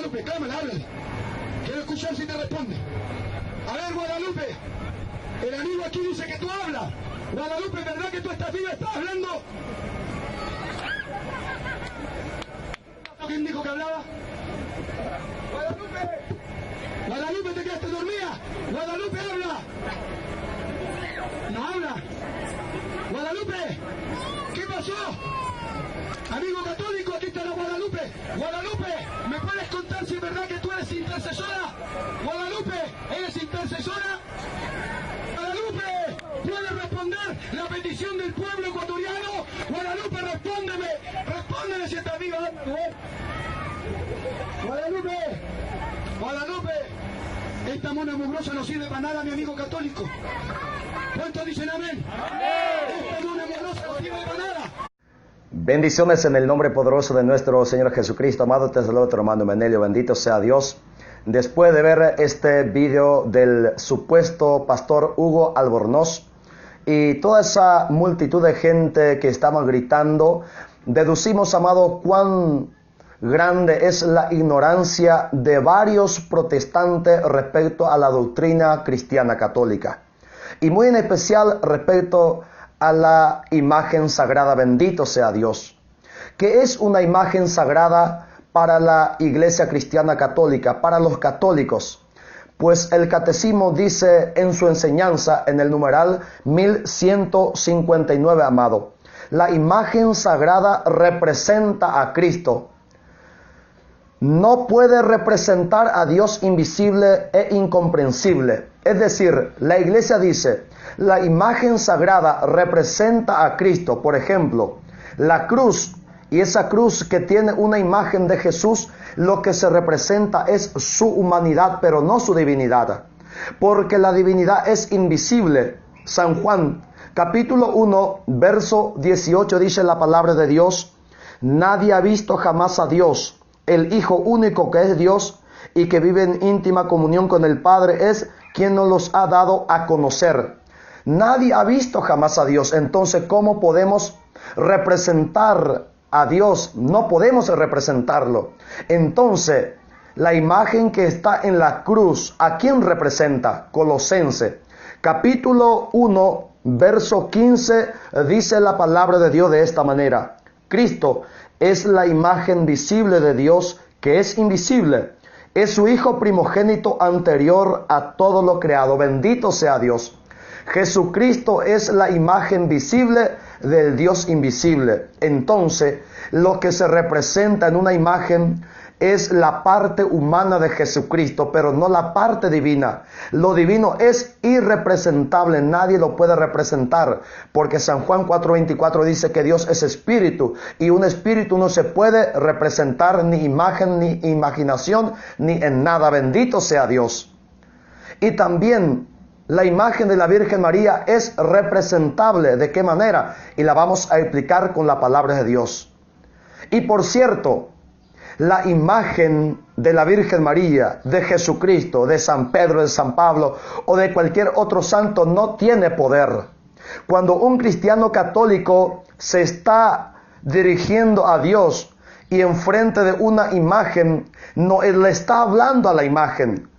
Guadalupe, clámala, háblale. Quiero escuchar si te responde. A ver, Guadalupe, el amigo aquí dice que tú hablas. Guadalupe, ¿verdad que tú estás viva? ¿Estás hablando? ¿Quién dijo que hablaba? Guadalupe. Guadalupe, ¿te quedaste dormida? Guadalupe, habla. No habla. Guadalupe, ¿qué pasó? Amigo católico, aquí está la Guadalupe. Guadalupe, ¿me puedes contar si es verdad que tú eres intercesora? Guadalupe, ¿eres intercesora? Guadalupe, ¿puedes responder la petición del pueblo ecuatoriano? Guadalupe, respóndeme. Respóndeme si estás viva. Guadalupe, Guadalupe, esta mona mugrosa no sirve para nada, mi amigo católico. ¿Cuántos dicen amén? Esta mona mugrosa no sirve para nada. Bendiciones en el nombre poderoso de nuestro Señor Jesucristo. Amado, te saludo tu hermano Menelio. Bendito sea Dios. Después de ver este video del supuesto pastor Hugo Albornoz y toda esa multitud de gente que estaba gritando, deducimos, amado, cuán grande es la ignorancia de varios protestantes respecto a la doctrina cristiana católica. Y muy en especial respecto a la imagen sagrada, bendito sea Dios, que es una imagen sagrada para la Iglesia Cristiana Católica, para los católicos, pues el Catecismo dice en su enseñanza, en el numeral 1159, amado, la imagen sagrada representa a Cristo. No puede representar a Dios invisible e incomprensible. Es decir, la Iglesia dice, la imagen sagrada representa a Cristo. Por ejemplo, la cruz, y esa cruz que tiene una imagen de Jesús, lo que se representa es su humanidad, pero no su divinidad. Porque la divinidad es invisible. San Juan, capítulo 1, verso 18, dice la palabra de Dios, nadie ha visto jamás a Dios. El Hijo único que es Dios y que vive en íntima comunión con el Padre es quien nos los ha dado a conocer. Nadie ha visto jamás a Dios. Entonces, ¿cómo podemos representar a Dios? No podemos representarlo. Entonces, la imagen que está en la cruz, ¿a quién representa? Colosense, capítulo 1, verso 15, dice la palabra de Dios de esta manera. Cristo es la imagen visible de Dios que es invisible. Es su Hijo primogénito anterior a todo lo creado. Bendito sea Dios. Jesucristo es la imagen visible del Dios invisible. Entonces, lo que se representa en una imagen es la parte humana de Jesucristo, pero no la parte divina. Lo divino es irrepresentable, nadie lo puede representar, porque San Juan 4:24 dice que Dios es espíritu, y un espíritu no se puede representar ni imagen, ni imaginación, ni en nada. Bendito sea Dios. Y también la imagen de la Virgen María es representable. ¿De qué manera? Y la vamos a explicar con la palabra de Dios. Y por cierto, la imagen de la Virgen María, de Jesucristo, de San Pedro, de San Pablo o de cualquier otro santo no tiene poder. Cuando un cristiano católico se está dirigiendo a Dios y enfrente de una imagen, no le está hablando a la imagen,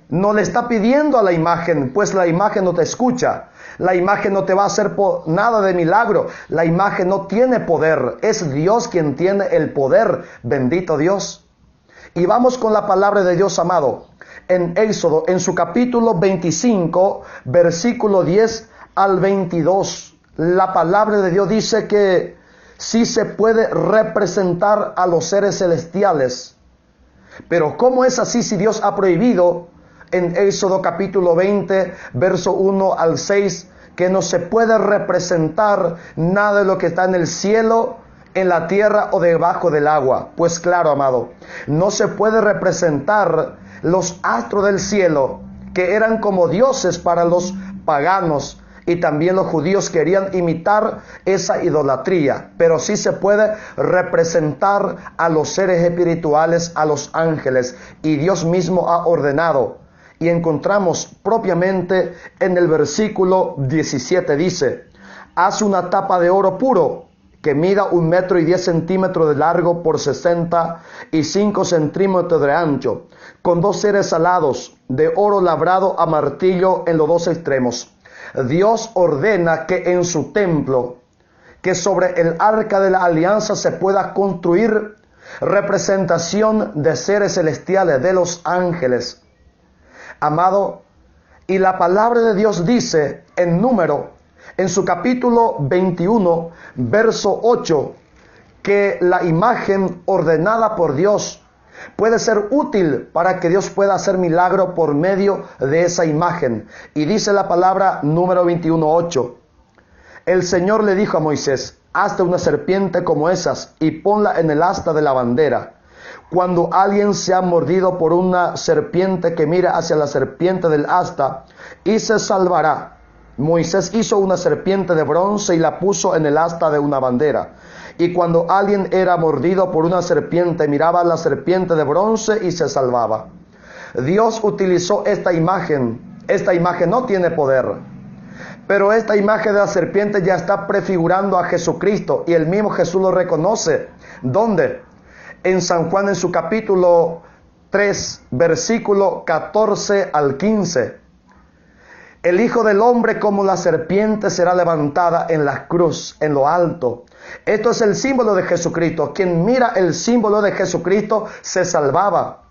no le está pidiendo a la imagen, pues la imagen no te escucha. La imagen no te va a hacer nada de milagro. La imagen no tiene poder. Es Dios quien tiene el poder. Bendito Dios. Y vamos con la palabra de Dios, amado. En Éxodo, en su capítulo 25, versículo 10 al 22. La palabra de Dios dice que sí se puede representar a los seres celestiales. Pero ¿cómo es así si Dios ha prohibido en Éxodo capítulo 20, verso 1 al 6, que no se puede representar nada de lo que está en el cielo, en la tierra o debajo del agua? Pues claro, amado, no se puede representar los astros del cielo, que eran como dioses para los paganos, y también los judíos querían imitar esa idolatría, pero sí se puede representar a los seres espirituales, a los ángeles, y Dios mismo ha ordenado. Y encontramos propiamente en el versículo 17, dice, haz una tapa de oro puro, que mida 1 metro y 10 centímetros de largo por 65 centímetros de ancho, con 2 seres alados de oro labrado a martillo en los 2 extremos. Dios ordena que en su templo, que sobre el arca de la alianza se pueda construir representación de seres celestiales, de los ángeles. Amado, y la palabra de Dios dice en Número, en su capítulo 21, verso 8, que la imagen ordenada por Dios puede ser útil para que Dios pueda hacer milagro por medio de esa imagen. Y dice la palabra, Número 21, 8. El Señor le dijo a Moisés: hazte una serpiente como esas y ponla en el asta de la bandera. Cuando alguien sea mordido por una serpiente, que mire hacia la serpiente del asta y se salvará. Moisés hizo una serpiente de bronce y la puso en el asta de una bandera. Y cuando alguien era mordido por una serpiente, miraba a la serpiente de bronce y se salvaba. Dios utilizó esta imagen. Esta imagen no tiene poder, pero esta imagen de la serpiente ya está prefigurando a Jesucristo, y el mismo Jesús lo reconoce. ¿Dónde? En San Juan, en su capítulo 3, versículo 14 al 15. El Hijo del Hombre como la serpiente será levantada en la cruz, en lo alto. Esto es el símbolo de Jesucristo. Quien mira el símbolo de Jesucristo se salvaba.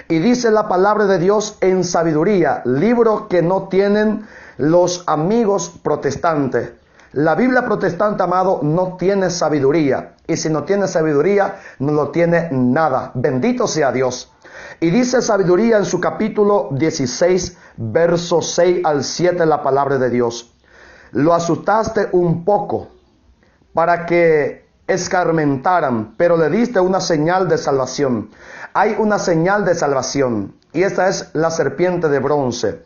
Y dice la palabra de Dios en Sabiduría, libro que no tienen los amigos protestantes. La Biblia protestante, amado, no tiene sabiduría. Y si no tiene sabiduría, no lo tiene nada. Bendito sea Dios. Y dice Sabiduría en su capítulo 16, verso 6 al 7, la palabra de Dios. Lo asustaste un poco para que escarmentaran, pero le diste una señal de salvación. Hay una señal de salvación, y esta es la serpiente de bronce,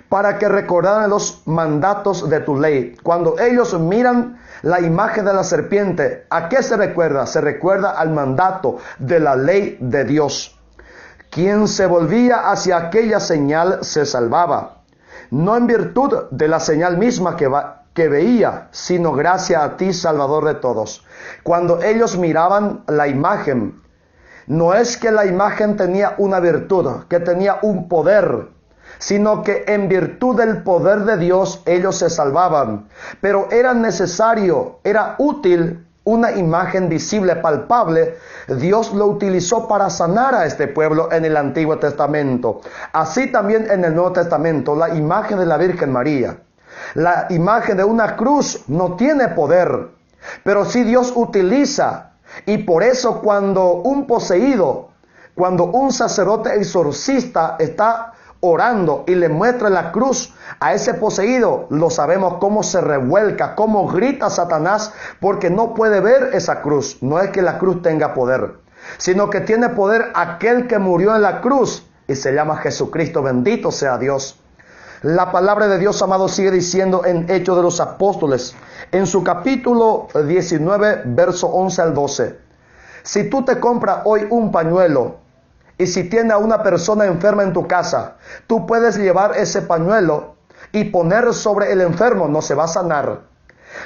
para que recordaran los mandatos de tu ley. Cuando ellos miran la imagen de la serpiente, ¿a qué se recuerda? Se recuerda al mandato de la ley de Dios. Quien se volvía hacia aquella señal se salvaba, no en virtud de la señal misma que veía, sino gracias a ti, Salvador de todos. Cuando ellos miraban la imagen, no es que la imagen tenía una virtud, que tenía un poder, sino que en virtud del poder de Dios ellos se salvaban. Pero era necesario, era útil una imagen visible, palpable. Dios lo utilizó para sanar a este pueblo en el Antiguo Testamento. Así también en el Nuevo Testamento, la imagen de la Virgen María. La imagen de una cruz no tiene poder, pero sí Dios utiliza. Y por eso cuando un poseído, cuando un sacerdote exorcista está orando y le muestra la cruz a ese poseído, lo sabemos cómo se revuelca, cómo grita Satanás, porque no puede ver esa cruz. No es que la cruz tenga poder, sino que tiene poder aquel que murió en la cruz, y se llama Jesucristo. Bendito sea Dios. La palabra de Dios, amado, sigue diciendo en Hechos de los Apóstoles, en su capítulo 19, verso 11 al 12. Si tú te compras hoy un pañuelo, y si tienes a una persona enferma en tu casa, tú puedes llevar ese pañuelo y poner sobre el enfermo, no se va a sanar.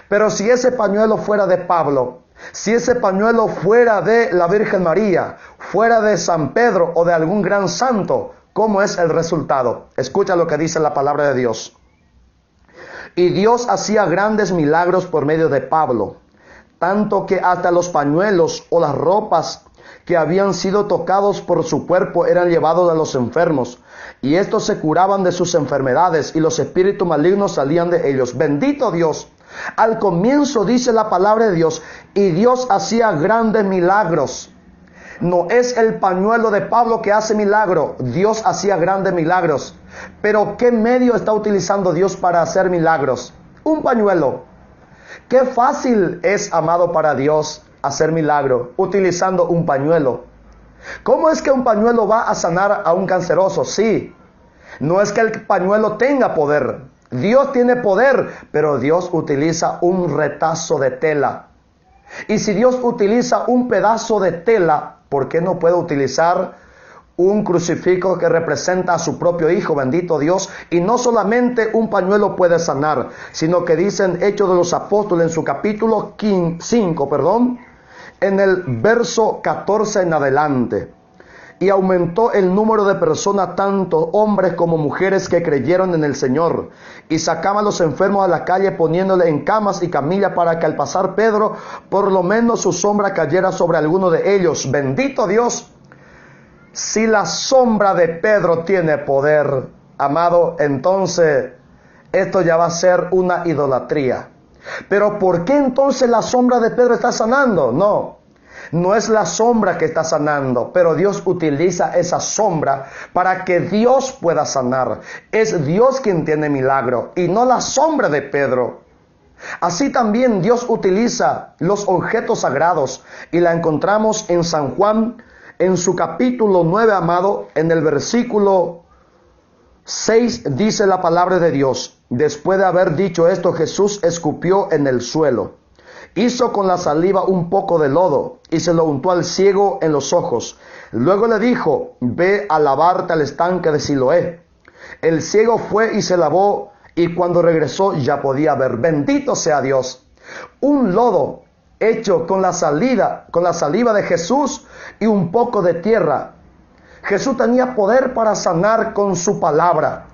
Pero si ese pañuelo fuera de Pablo, si ese pañuelo fuera de la Virgen María, fuera de San Pedro o de algún gran santo, ¿cómo es el resultado? Escucha lo que dice la palabra de Dios. Y Dios hacía grandes milagros por medio de Pablo, tanto que hasta los pañuelos o las ropas que habían sido tocados por su cuerpo eran llevados a los enfermos, y estos se curaban de sus enfermedades, y los espíritus malignos salían de ellos. Bendito Dios. Al comienzo dice la palabra de Dios, y Dios hacía grandes milagros. No es el pañuelo de Pablo que hace milagro, Dios hacía grandes milagros. Pero ¿qué medio está utilizando Dios para hacer milagros? Un pañuelo. Qué fácil es, amado, para Dios hacer milagro utilizando un pañuelo. ¿Cómo es que un pañuelo va a sanar a un canceroso? Sí, no es que el pañuelo tenga poder. Dios tiene poder, pero Dios utiliza un retazo de tela. Y si Dios utiliza un pedazo de tela, ¿por qué no puede utilizar un crucifijo que representa a su propio Hijo, bendito Dios, y no solamente un pañuelo puede sanar, sino que dicen Hechos de los Apóstoles en su capítulo 5, en el verso 14 en adelante. Y aumentó el número de personas, tanto hombres como mujeres, que creyeron en el Señor. Y sacaban a los enfermos a la calle, poniéndole en camas y camillas, para que al pasar Pedro, por lo menos su sombra cayera sobre alguno de ellos. Bendito Dios. Si la sombra de Pedro tiene poder, amado, entonces esto ya va a ser una idolatría. Pero ¿por qué entonces la sombra de Pedro está sanando? No es la sombra que está sanando, pero Dios utiliza esa sombra para que Dios pueda sanar. Es Dios quien tiene milagro y no la sombra de Pedro. Así también Dios utiliza los objetos sagrados, y la encontramos en San Juan, en su capítulo 9, amado, en el versículo 6, dice la palabra de Dios: después de haber dicho esto, Jesús escupió en el suelo, hizo con la saliva un poco de lodo y se lo untó al ciego en los ojos. Luego le dijo: ve a lavarte al estanque de Siloé. El ciego fue y se lavó, y cuando regresó ya podía ver. Bendito sea Dios. Un lodo hecho con la saliva de Jesús y un poco de tierra. Jesús tenía poder para sanar con su palabra.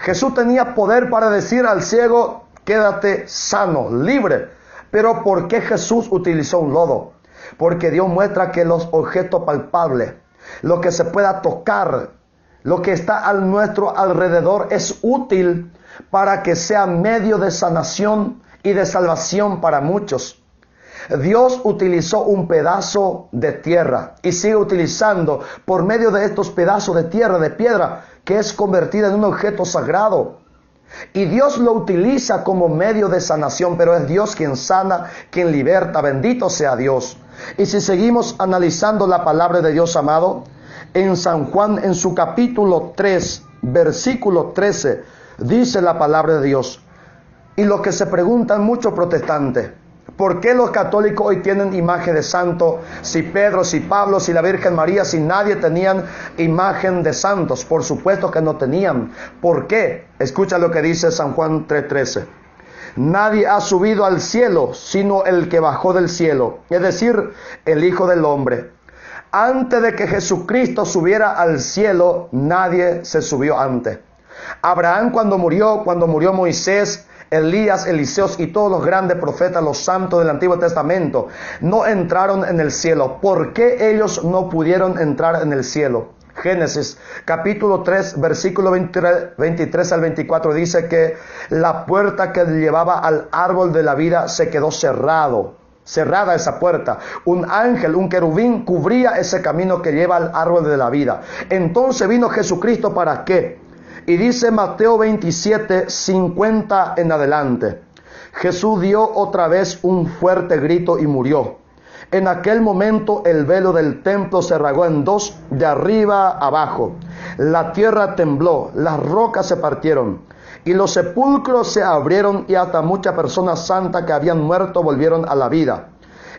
Jesús tenía poder para decir al ciego: quédate sano, libre. Pero ¿por qué Jesús utilizó un lodo? Porque Dios muestra que los objetos palpables, lo que se pueda tocar, lo que está a nuestro alrededor, es útil para que sea medio de sanación y de salvación para muchos. Dios utilizó un pedazo de tierra y sigue utilizando por medio de estos pedazos de tierra, de piedra, que es convertida en un objeto sagrado. Y Dios lo utiliza como medio de sanación, pero es Dios quien sana, quien liberta. Bendito sea Dios. Y si seguimos analizando la palabra de Dios, amado, en San Juan, en su capítulo 3, versículo 13, dice la palabra de Dios. Y lo que se preguntan muchos protestantes: ¿por qué los católicos hoy tienen imagen de santo? Si Pedro, si Pablo, si la Virgen María, si nadie tenían imagen de santos. Por supuesto que no tenían. ¿Por qué? Escucha lo que dice San Juan 3:13. Nadie ha subido al cielo sino el que bajó del cielo, es decir, el Hijo del Hombre. Antes de que Jesucristo subiera al cielo, nadie se subió antes. Abraham cuando murió Moisés, Elías, Eliseos y todos los grandes profetas, los santos del Antiguo Testamento, no entraron en el cielo. ¿Por qué ellos no pudieron entrar en el cielo? Génesis capítulo 3, versículo 23 al 24 dice que la puerta que llevaba al árbol de la vida se quedó cerrada esa puerta. Un ángel, un querubín, cubría ese camino que lleva al árbol de la vida. Entonces vino Jesucristo, ¿para qué? Y dice Mateo 27, 50 en adelante: Jesús dio otra vez un fuerte grito y murió. En aquel momento el velo del templo se rasgó en dos, de arriba abajo. La tierra tembló, las rocas se partieron, y los sepulcros se abrieron, y hasta muchas personas santas que habían muerto volvieron a la vida.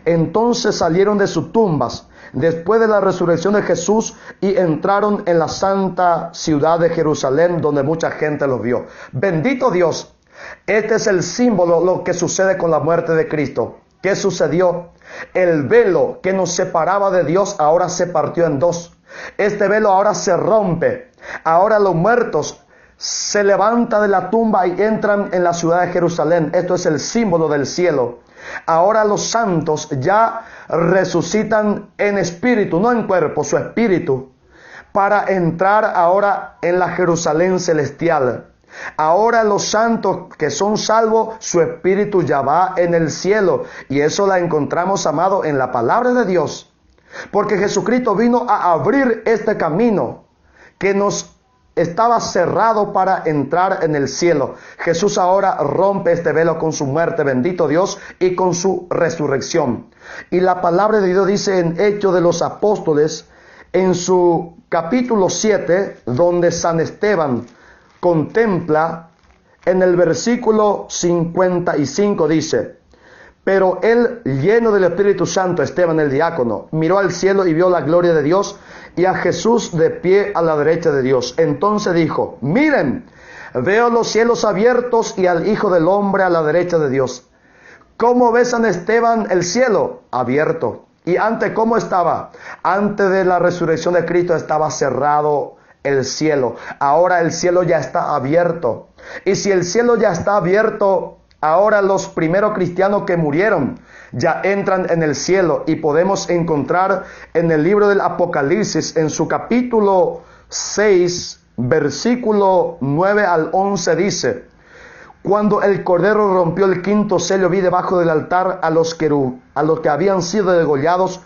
Entonces salieron de sus tumbas después de la resurrección de Jesús y entraron en la santa ciudad de Jerusalén, donde mucha gente los vio. Bendito Dios. Este es el símbolo, lo que sucede con la muerte de Cristo. ¿Qué sucedió? El velo que nos separaba de Dios ahora se partió en dos. Este velo ahora se rompe. Ahora los muertos se levantan de la tumba y entran en la ciudad de Jerusalén. Esto es el símbolo del cielo. Ahora los santos ya resucitan en espíritu, no en cuerpo, su espíritu, para entrar ahora en la Jerusalén celestial. Ahora los santos que son salvos, su espíritu ya va en el cielo. Y eso la encontramos, amado, en la palabra de Dios. Porque Jesucristo vino a abrir este camino que nos estaba cerrado para entrar en el cielo. Jesús ahora rompe este velo con su muerte, bendito Dios, y con su resurrección. Y la palabra de Dios dice en Hechos de los Apóstoles, en su capítulo 7, donde San Esteban contempla, en el versículo 55 dice: pero él, lleno del Espíritu Santo, Esteban el diácono, miró al cielo y vio la gloria de Dios y a Jesús de pie a la derecha de Dios. Entonces dijo: miren, veo los cielos abiertos y al Hijo del Hombre a la derecha de Dios. ¿Cómo ve San Esteban el cielo? Abierto. ¿Y antes cómo estaba? Antes de la resurrección de Cristo estaba cerrado el cielo. Ahora el cielo ya está abierto. Y si el cielo ya está abierto, ahora los primeros cristianos que murieron ya entran en el cielo. Y podemos encontrar en el libro del Apocalipsis, en su capítulo 6, versículo 9 al 11, dice: cuando el Cordero rompió el quinto sello, vi debajo del altar a los que habían sido degollados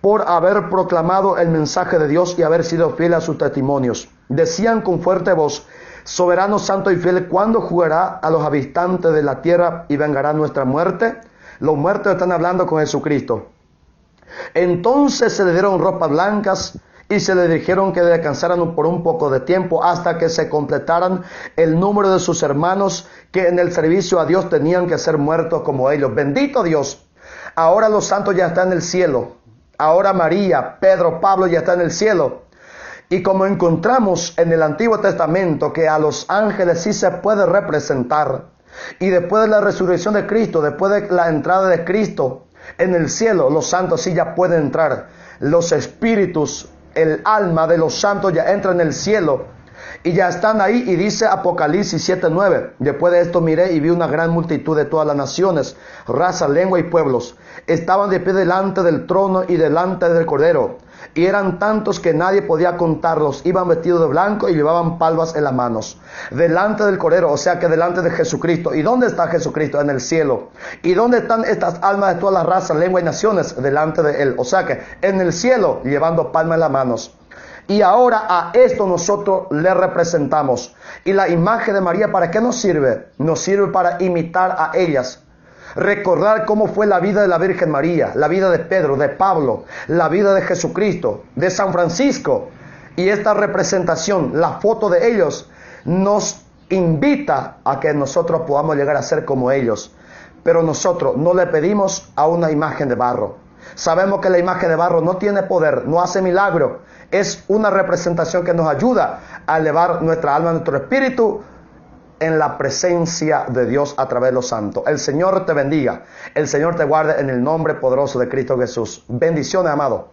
por haber proclamado el mensaje de Dios y haber sido fieles a sus testimonios. Decían con fuerte voz: soberano, santo y fiel, ¿cuándo juzgará a los habitantes de la tierra y vengará nuestra muerte? Los muertos están hablando con Jesucristo. Entonces se le dieron ropas blancas y se le dijeron que descansaran por un poco de tiempo hasta que se completaran el número de sus hermanos que en el servicio a Dios tenían que ser muertos como ellos. Bendito Dios. Ahora los santos ya están en el cielo. Ahora María, Pedro, Pablo ya están en el cielo. Y como encontramos en el Antiguo Testamento que a los ángeles sí se puede representar, y después de la resurrección de Cristo, después de la entrada de Cristo en el cielo, los santos sí ya pueden entrar. Los espíritus, el alma de los santos ya entra en el cielo y ya están ahí. Y dice Apocalipsis 7:9: después de esto miré y vi una gran multitud de todas las naciones, razas, lengua y pueblos. Estaban de pie delante del trono y delante del Cordero, y eran tantos que nadie podía contarlos. Iban vestidos de blanco y llevaban palmas en las manos. Delante del Cordero, o sea que delante de Jesucristo. ¿Y dónde está Jesucristo? En el cielo. ¿Y dónde están estas almas de todas las razas, lenguas y naciones? Delante de Él. O sea que en el cielo, llevando palmas en las manos. Y ahora a esto nosotros le representamos. Y la imagen de María, ¿para qué nos sirve? Nos sirve para imitar a ellas. Recordar cómo fue la vida de la Virgen María, la vida de Pedro, de Pablo, la vida de Jesucristo, de San Francisco. Y esta representación, la foto de ellos, nos invita a que nosotros podamos llegar a ser como ellos. Pero nosotros no le pedimos a una imagen de barro. Sabemos que la imagen de barro no tiene poder, no hace milagro. Es una representación que nos ayuda a elevar nuestra alma, nuestro espíritu en la presencia de Dios a través de los santos. El Señor te bendiga. El Señor te guarde en el nombre poderoso de Cristo Jesús. Bendiciones, amado.